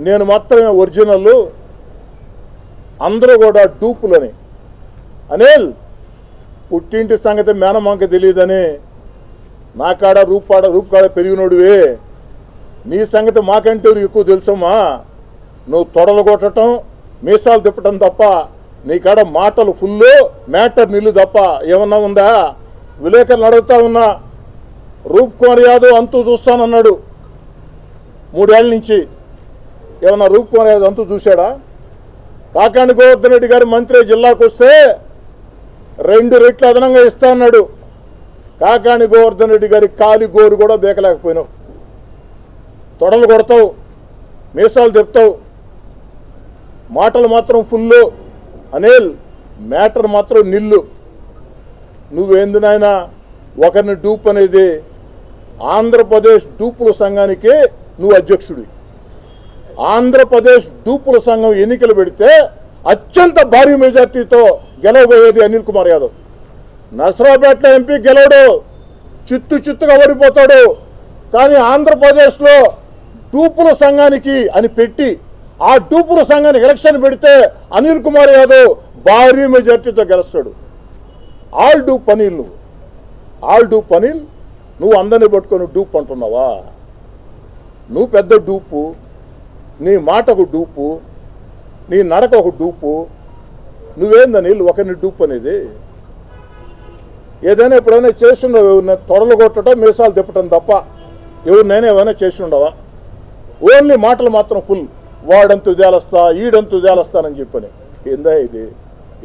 నేను మాత్రమే ఒరిజినల్, అందరూ కూడా డూపులని. అనిల్, పుట్టింటి సంగతి మేనమాంక తెలియదని నా కాడ రూపుకాడ పెరిగినోడివే. నీ సంగతి మాకంటే ఎక్కువ తెలుసమ్మా. నువ్వు తొడలు కొట్టడం, మీసాలు తిప్పటం తప్ప నీ కాడ మాటలు ఫుల్లు, మ్యాటర్ నిల్లు తప్ప ఏమన్నా ఉందా? విలేకరులు అడుగుతా ఉన్నా. రూప్ కుమార్ యాదవ్ అంతూ చూస్తానన్నాడు 3 ఏళ్ల నుంచి. ఏమన్నా రూప్ కుమార్ యాదవ్ అంతూ చూశాడా? కాకాని గోవర్ధన్ రెడ్డి గారి మంత్రి జిల్లాకు వస్తే 2 రెట్లు అదనంగా ఇస్తా అన్నాడు. కాకాని గోవర్ధన్ రెడ్డి గారి కాలి గోరు కూడా బేకలేకపోయినావు. తొడలు కొడతావు, మీసాలు తెప్తావు, మాటలు మాత్రం ఫుల్లు. అనిల్, మ్యాటర్ మాత్రం నిల్లు. నువ్వేంది నాయనా ఒకరిని డూప్ అనేది? ఆంధ్రప్రదేశ్ డూపుల సంఘానికి నువ్వు అధ్యక్షుడి. ఆంధ్రప్రదేశ్ డూపుల సంఘం ఎన్నికలు పెడితే అత్యంత భారీ మెజార్టీతో గెలవబోయేది అనిల్ కుమార్ యాదవ్. నసరాపేటలో ఎంపీ గెలవడు, చిత్తుగా ఓడిపోతాడు. కానీ ఆంధ్రప్రదేశ్లో డూపుల సంఘానికి అని పెట్టి ఆ డూపుల సంఘానికి ఎలక్షన్ పెడితే అనిల్ కుమార్ యాదవ్ భారీ మెజార్టీతో గెలుస్తాడు. ఆల్ డూప్ అనిల్, నువ్వు అందరినీ పట్టుకొని డూప్ అంటున్నావా? నువ్వు పెద్ద డూపు, నీ మాటకు డూపు, నీ నడక ఒక డూపు. నువ్వేందని ఒకరిని డూప్ అనేది? ఏదైనా ఎప్పుడైనా చేస్తుండవు? ఎవరిని తొడలు కొట్టడం, మీసాలు తిప్పటం తప్ప ఎవరినైనా ఏమైనా చేసి ఉండవా? ఓన్లీ మాటలు మాత్రం ఫుల్. వాడంతు తేలస్తా, ఈడంతు తేలస్తానని చెప్పని. ఏందా ఇది?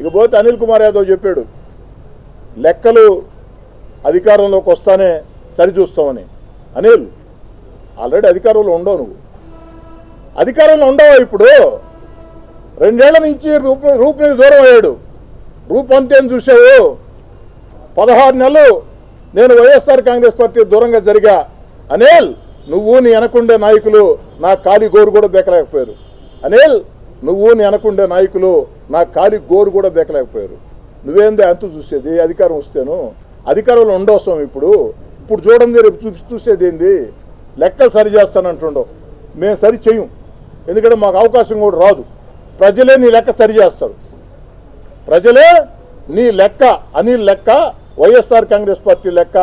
ఇకపోతే అనిల్ కుమార్ యాదవ్ చెప్పాడు, లెక్కలు అధికారంలోకి వస్తానే సరిచూస్తామని. అనిల్, ఆల్రెడీ అధికారంలో ఉండవు. నువ్వు అధికారంలో ఉండవా? ఇప్పుడు 2 ఏళ్ల నుంచి రూప్ మీద దూరం అయ్యాడు. రూప్ అంతేం చూసావు? 16 నెలలు నేను వైఎస్ఆర్ కాంగ్రెస్ పార్టీ దూరంగా జరిగా. అనిల్, నువ్వు నీ వెనకుండే నాయకులు నా కాలి గోరు కూడా బేకలేకపోయారు. అనిల్, నువ్వు నీ వెనకుండే నాయకులు నా కాలి గోరు కూడా బేకలేకపోయారు. నువ్వేందే అంతు చూసేది? అధికారం వస్తేను అధికారంలో ఉండవసరం. ఇప్పుడు చూడండి, రేపు చూసేది ఏంది? లెక్కలు సరి చేస్తానంటుండవు. మేము సరి చెయ్యం, ఎందుకంటే మాకు అవకాశం కూడా రాదు. ప్రజలే నీ లెక్క సరి చేస్తారు. ప్రజలే నీ లెక్క, అనిల్ లెక్క, వైఎస్ఆర్ కాంగ్రెస్ పార్టీ లెక్క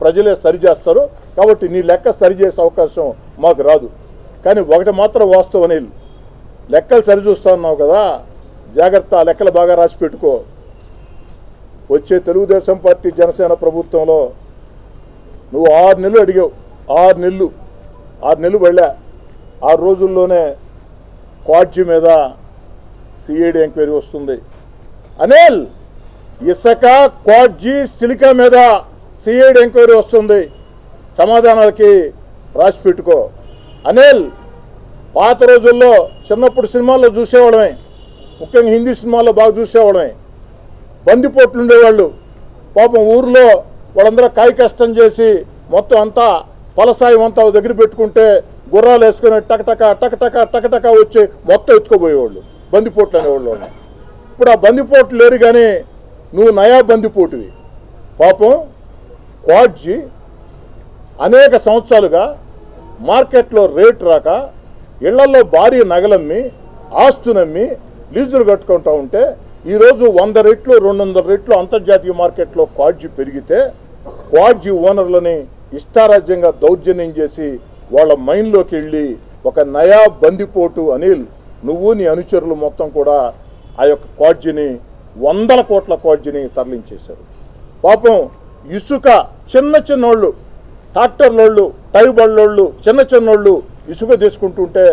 ప్రజలే సరి చేస్తారు. కాబట్టి నీ లెక్క సరి చేసే అవకాశం మాకు రాదు. కానీ ఒకటి మాత్రం వాస్తవం అనిల్, లెక్కలు సరి చూస్తా ఉన్నావు కదా, జాగ్రత్త, లెక్కలు బాగా రాసి పెట్టుకో. వచ్చే తెలుగుదేశం పార్టీ జనసేన ప్రభుత్వంలో నువ్వు 6 నెలలు అడిగావు. 6 నెలలు వెళ్ళా. 6 రోజుల్లోనే క్వాడ్జీ మీద సిఐడి ఎంక్వైరీ వస్తుంది. అనిల్, ఇసుక, క్వాడ్జీ, సిలికా మీద సిఐడి ఎంక్వైరీ వస్తుంది. సమాధానాలకి రాసి పెట్టుకో. అనిల్, పాత రోజుల్లో చిన్నప్పుడు సినిమాల్లో చూసేవాళ్ళమే, ముఖ్యంగా హిందీ సినిమాల్లో బాగా చూసేవాళ్ళమే. బందిపోట్లు ఉండేవాళ్ళు. పాపం ఊర్లో వాళ్ళందరూ కాయ కష్టం చేసి మొత్తం అంతా ఫలసాయం అంతా దగ్గర పెట్టుకుంటే గుర్రాలు వేసుకుని టకటక వచ్చి మొత్తం ఎత్తుకోబోయేవాళ్ళు, బందిపోట్లు అనేవాళ్ళు. ఇప్పుడు ఆ బందిపోట్లు లేరు, కానీ నువ్వు నయా బందిపోటువి. పాపం క్వాడ్జీ అనేక సంవత్సరాలుగా మార్కెట్లో రేటు రాక ఇళ్లలో భారీ నగలమ్మి, ఆస్తునమ్మి లీజులు కట్టుకుంటూ ఉంటే ఈరోజు 100 రెట్లు 200 రెట్లు అంతర్జాతీయ మార్కెట్లో క్వాడ్జీ పెరిగితే క్వాడ్జీ ఓనర్లని ఇష్టారాజ్యంగా దౌర్జన్యం చేసి వాళ్ళ మైండ్లోకి వెళ్ళి ఒక నయా బందిపోటు. అనిల్, నువ్వు నీ అనుచరులు మొత్తం కూడా ఆ యొక్క క్వాడ్జీని 100 కోట్ల క్వాడ్జీని తరలించేశారు. పాపం ఇసుక చిన్నోళ్ళు, ట్రాక్టర్లోళ్ళు, టైబళ్ళోళ్ళు, చిన్నోళ్ళు ఇసుక తీసుకుంటుంటే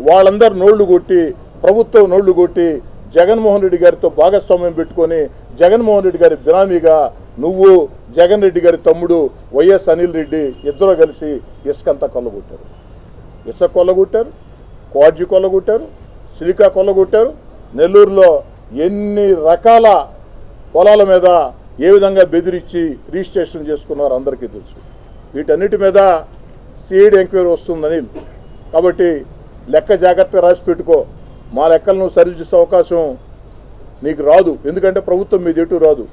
వాళ్ళందరూ నోళ్లు కొట్టి, ప్రభుత్వం నోళ్లు కొట్టి జగన్మోహన్ రెడ్డి గారితో భాగస్వామ్యం పెట్టుకొని జగన్మోహన్ రెడ్డి గారి బినామీగా నువ్వు, జగన్ రెడ్డి గారి తమ్ముడు వైఎస్ అనిల్ రెడ్డి ఇద్దరు కలిసి ఇసుకంతా కొల్లగొట్టారు. ఇసుక కొల్లగొట్టారు, క్వాడ్జీ కొల్లగొట్టారు, సిలికా కొల్లగొట్టారు. నెల్లూరులో ఎన్ని రకాల పొలాల మీద ఏ విధంగా బెదిరించి రిజిస్ట్రేషన్ చేసుకున్నారో అందరికీ తెలుసు. వీటన్నిటి మీద సిఐడి ఎంక్వైరీ వస్తుందని. కాబట్టి లెక్క జాగ్రత్తగా రాసి పెట్టుకో. మా లెక్కలు నువ్వు సరి చేసే అవకాశం నీకు రాదు, ఎందుకంటే ప్రభుత్వం మీద ఎటు రాదు.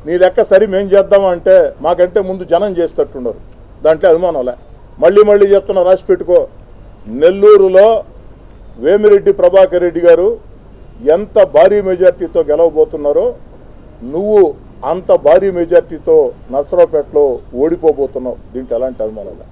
నీ లెక్క సరి మేం చేద్దామంటే మాకంటే ముందు జనం చేసేటట్టున్నారు, దాంట్లో అనుమానంలే. మళ్ళీ చెప్తున్నా, రాసి పెట్టుకో. నెల్లూరులో వేమిరెడ్డి ప్రభాకర్ రెడ్డి గారు ఎంత భారీ మెజార్టీతో గెలవబోతున్నారో నువ్వు అంత భారీ మెజార్టీతో నర్సరావుపేటలో ఓడిపోబోతున్నావు. దీంట్లో ఎలాంటి అనుమానం లేదు.